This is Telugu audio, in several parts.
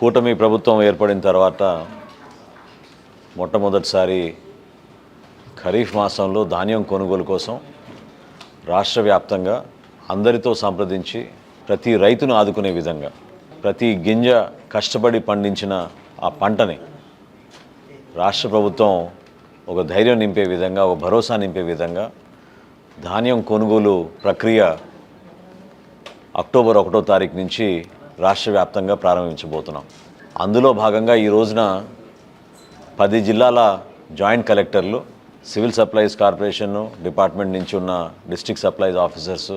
కూటమి ప్రభుత్వం ఏర్పడిన తర్వాత మొట్టమొదటిసారి ఖరీఫ్ మాసంలో ధాన్యం కొనుగోలు కోసం రాష్ట్ర వ్యాప్తంగా అందరితో సంప్రదించి ప్రతి రైతును ఆదుకునే విధంగా ప్రతి గింజ కష్టపడి పండించిన ఆ పంటని రాష్ట్ర ప్రభుత్వం ఒక ధైర్యం నింపే విధంగా, ఒక భరోసా నింపే విధంగా ధాన్యం కొనుగోలు ప్రక్రియ అక్టోబర్ 1వ తారీఖు నుంచి రాష్ట్ర వ్యాప్తంగా ప్రారంభించబోతున్నాం. అందులో భాగంగా ఈ రోజున 10 జిల్లాల జాయింట్ కలెక్టర్లు, సివిల్ సప్లైస్ కార్పొరేషన్ డిపార్ట్మెంట్ నుంచి ఉన్న డిస్ట్రిక్ట్ సప్లైస్ ఆఫీసర్స్,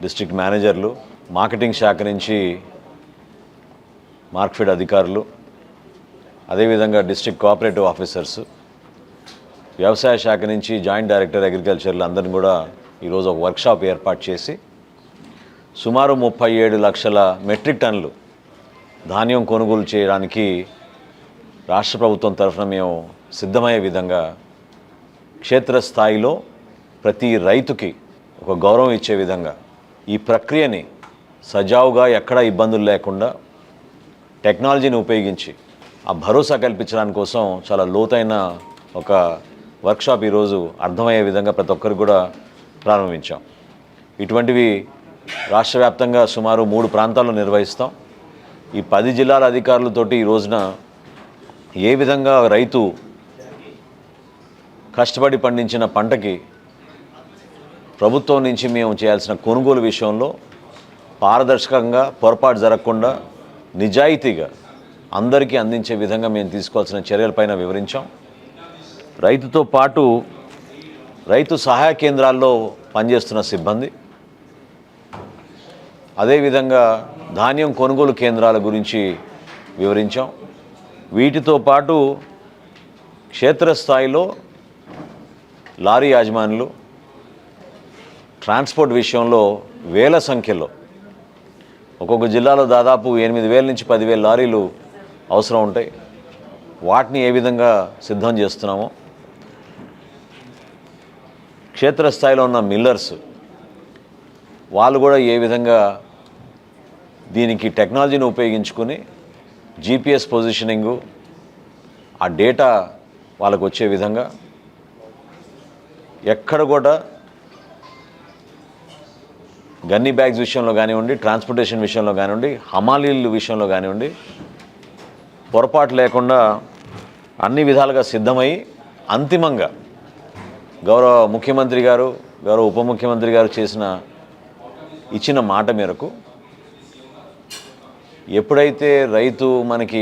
డిస్ట్రిక్ట్ మేనేజర్లు, మార్కెటింగ్ శాఖ నుంచి మార్క్ఫెడ్ అధికారులు, అదేవిధంగా డిస్ట్రిక్ట్ కోఆపరేటివ్ ఆఫీసర్స్, వ్యవసాయ శాఖ నుంచి జాయింట్ డైరెక్టర్ అగ్రికల్చర్లు అందరిని కూడా ఈరోజు ఒక వర్క్షాప్ ఏర్పాటు చేసి సుమారు 37 లక్షల మెట్రిక్ టన్నులు ధాన్యం కొనుగోలు చేయడానికి రాష్ట్ర ప్రభుత్వం తరఫున మేము సిద్ధమయ్యే విధంగా క్షేత్రస్థాయిలో ప్రతి రైతుకి ఒక గౌరవం ఇచ్చే విధంగా ఈ ప్రక్రియని సజావుగా ఎక్కడా ఇబ్బందులు లేకుండా టెక్నాలజీని ఉపయోగించి ఆ భరోసా కల్పించడానికి కోసం చాలా లోతైన ఒక వర్క్షాప్ ఈరోజు అర్థమయ్యే విధంగా ప్రతి ఒక్కరికి కూడా ప్రారంభించాం. ఇటువంటివి రాష్ట్ర వ్యాప్తంగా సుమారు 3 ప్రాంతాల్లో నిర్వహిస్తాం. ఈ 10 జిల్లాల అధికారులతోటి ఈ రోజున ఏ విధంగా రైతు కష్టపడి పండించిన పంటకి ప్రభుత్వం నుంచి మేము చేయాల్సిన కొనుగోలు విషయంలో పారదర్శకంగా, పొరపాటు జరగకుండా, నిజాయితీగా అందరికీ అందించే విధంగా మేము తీసుకోవాల్సిన చర్యలపైన వివరించాం. రైతుతో పాటు రైతు సహాయ కేంద్రాల్లో పనిచేస్తున్న సిబ్బంది, అదేవిధంగా ధాన్యం కొనుగోలు కేంద్రాల గురించి వివరించాం. వీటితో పాటు క్షేత్రస్థాయిలో లారీ యాజమానులు, ట్రాన్స్పోర్ట్ విషయంలో వేల సంఖ్యలో, ఒక్కొక్క జిల్లాలో దాదాపు 8,000 నుంచి 10,000 లారీలు అవసరం ఉంటాయి. వాటిని ఏ విధంగా సిద్ధం చేస్తున్నామో, క్షేత్రస్థాయిలో ఉన్న మిల్లర్స్ వాళ్ళు కూడా ఏ విధంగా దీనికి టెక్నాలజీని ఉపయోగించుకుని జీపీఎస్ పొజిషనింగు, ఆ డేటా వాళ్ళకు వచ్చే విధంగా ఎక్కడ కూడా గన్నీ బ్యాగ్స్ విషయంలో కానివ్వండి, ట్రాన్స్పోర్టేషన్ విషయంలో కానివ్వండి, హమాలీల విషయంలో కానివ్వండి పొరపాటు లేకుండా అన్ని విధాలుగా సిద్ధమై అంతిమంగా గౌరవ ముఖ్యమంత్రి గారు, గౌరవ ఉప ముఖ్యమంత్రి గారు ఇచ్చిన మాట మేరకు ఎప్పుడైతే రైతు మనకి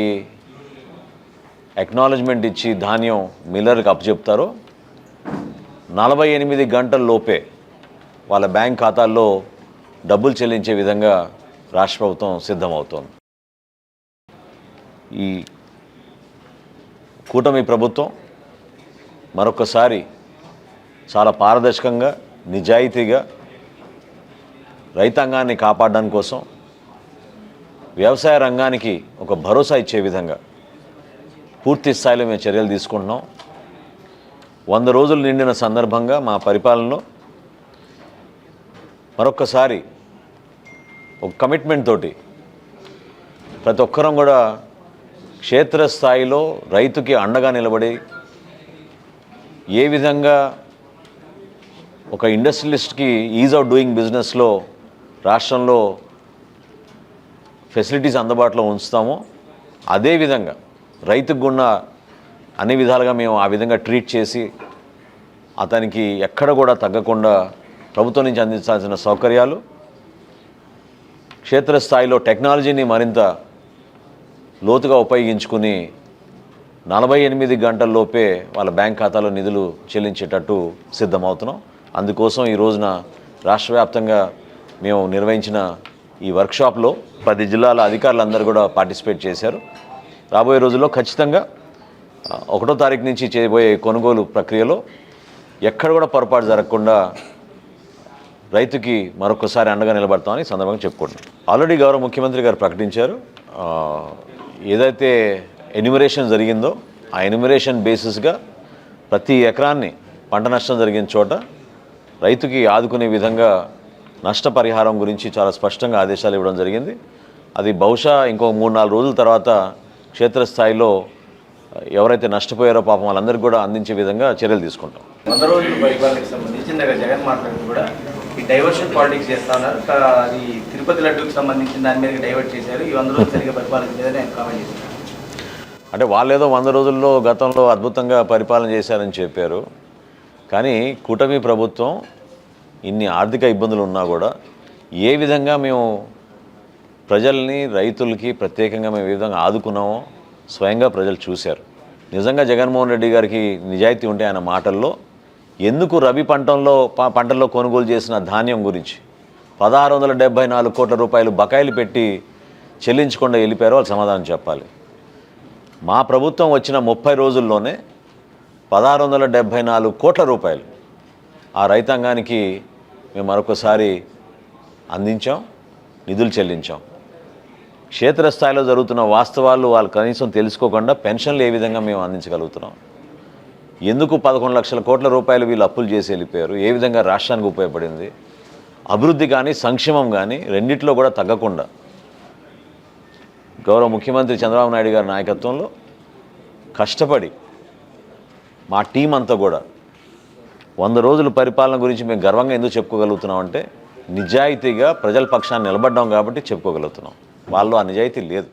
అక్నాలెడ్జ్మెంట్ ఇచ్చి ధాన్యం మిల్లర్కి అప్పచెప్తారో 48 గంటల లోపే వాళ్ళ బ్యాంక్ ఖాతాల్లో డబ్బులు చెల్లించే విధంగా రాష్ట్ర ప్రభుత్వం సిద్ధమవుతోంది. ఈ కూటమి ప్రభుత్వం మరొకసారి చాలా పారదర్శకంగా, నిజాయితీగా రైతాంగాన్ని కాపాడడం కోసం, వ్యవసాయ రంగానికి ఒక భరోసా ఇచ్చే విధంగా పూర్తి స్థాయిలో మేము చర్యలు తీసుకుంటున్నాం. 100 రోజులు నిండిన సందర్భంగా మా పరిపాలనలో మరొక్కసారి ఒక కమిట్మెంట్ తోటి ప్రతి ఒక్కరం కూడా క్షేత్రస్థాయిలో రైతుకి అండగా నిలబడి ఏ విధంగా ఒక ఇండస్ట్రియలిస్ట్కి ఈజ్ ఆఫ్ డూయింగ్ బిజినెస్లో రాష్ట్రంలో ఫెసిలిటీస్ అందుబాటులో ఉంచుతామో అదేవిధంగా రైతుకు ఉన్న అన్ని విధాలుగా మేము ఆ విధంగా ట్రీట్ చేసి అతనికి ఎక్కడ కూడా తగ్గకుండా ప్రభుత్వం నుంచి అందించాల్సిన సౌకర్యాలు, క్షేత్రస్థాయిలో టెక్నాలజీని మరింత లోతుగా ఉపయోగించుకుని 48 గంటల్లోపే వాళ్ళ బ్యాంక్ ఖాతాలో నిధులు చెల్లించేటట్టు సిద్ధమవుతున్నాం. అందుకోసం ఈ రోజున రాష్ట్ర వ్యాప్తంగా మేము నిర్వహించిన ఈ వర్క్షాప్లో 10 జిల్లాల అధికారులందరూ కూడా పార్టిసిపేట్ చేశారు. రాబోయే రోజుల్లో ఖచ్చితంగా 1వ తారీఖు నుంచి చేయబోయే కొనుగోలు ప్రక్రియలో ఎక్కడ కూడా పొరపాటు జరగకుండా రైతుకి మరొకసారి అండగా నిలబడతామని సందర్భంగా చెప్పుకుంటున్నాం. ఆల్రెడీ గౌరవ ముఖ్యమంత్రి గారు ప్రకటించారు. ఏదైతే ఎన్యూమరేషన్ జరిగిందో ఆ ఎన్యూమరేషన్ బేసిస్గా ప్రతి ఎకరాన్ని పంట నష్టం జరిగిన చోట రైతుకి ఆదుకునే విధంగా నష్టపరిహారం గురించి చాలా స్పష్టంగా ఆదేశాలు ఇవ్వడం జరిగింది. అది బహుశా ఇంకో 3-4 రోజుల తర్వాత క్షేత్రస్థాయిలో ఎవరైతే నష్టపోయారో పాపం వాళ్ళందరికీ కూడా అందించే విధంగా చర్యలు తీసుకుంటాం. 100 రోజుల పరిపాలనకు సంబంధించి ఇందాక జగన్ మాట్లాడుతూ కూడా ఈ డైవర్షన్ పాలిటిక్స్ చేస్తా ఉన్నారు. అది తిరుపతి లడ్డూకి సంబంధించిన దాని మీద డైవర్ట్ చేశారు. ఈ 100 రోజులు సరిగ్గా పరిపాలించలేదని ఆయన కామెంట్ చేశారు. అంటే వాళ్ళేదో 100 రోజుల్లో గతంలో అద్భుతంగా పరిపాలన చేశారని చెప్పారు. కానీ కూటమి ప్రభుత్వం ఇన్ని ఆర్థిక ఇబ్బందులు ఉన్నా కూడా ఏ విధంగా మేము ప్రజల్ని, రైతులకి ప్రత్యేకంగా మేము ఏ విధంగా ఆదుకున్నామో స్వయంగా ప్రజలు చూశారు. నిజంగా జగన్మోహన్ రెడ్డి గారికి నిజాయితీ ఉంటే ఆయన మాటల్లో ఎందుకు రబీ పంటల్లో కొనుగోలు చేసిన ధాన్యం గురించి 1674 కోట్ల రూపాయలు బకాయిలు పెట్టి చెల్లించకుండా వెళ్ళిపోయారో వాళ్ళు సమాధానం చెప్పాలి. మా ప్రభుత్వం వచ్చిన 30 రోజుల్లోనే 1674 కోట్ల రూపాయలు ఆ రైతాంగానికి మేము మరొకసారి అందించాం, నిధులు చెల్లించాం. క్షేత్రస్థాయిలో జరుగుతున్న వాస్తవాలు వాళ్ళు కనీసం తెలుసుకోకుండా పెన్షన్లు ఏ విధంగా మేము అందించగలుగుతున్నాం, ఎందుకు 11 లక్షల కోట్ల రూపాయలు వీళ్ళు అప్పులు చేసి వెళ్ళిపోయారు, ఏ విధంగా రాష్ట్రానికి ఉపయోగపడింది, అభివృద్ధి కానీ సంక్షేమం కానీ రెండిట్లో కూడా తగ్గకుండా గౌరవ ముఖ్యమంత్రి చంద్రబాబు నాయుడు గారి నాయకత్వంలో కష్టపడి మా టీం అంతా కూడా 100 రోజుల పరిపాలన గురించి మేము గర్వంగా ఎందుకు చెప్పుకోగలుగుతున్నాం అంటే నిజాయితీగా ప్రజల పక్షాన్ని నిలబడ్డాం కాబట్టి చెప్పుకోగలుగుతున్నాం. వాళ్ళు ఆ నిజాయితీ లేదు.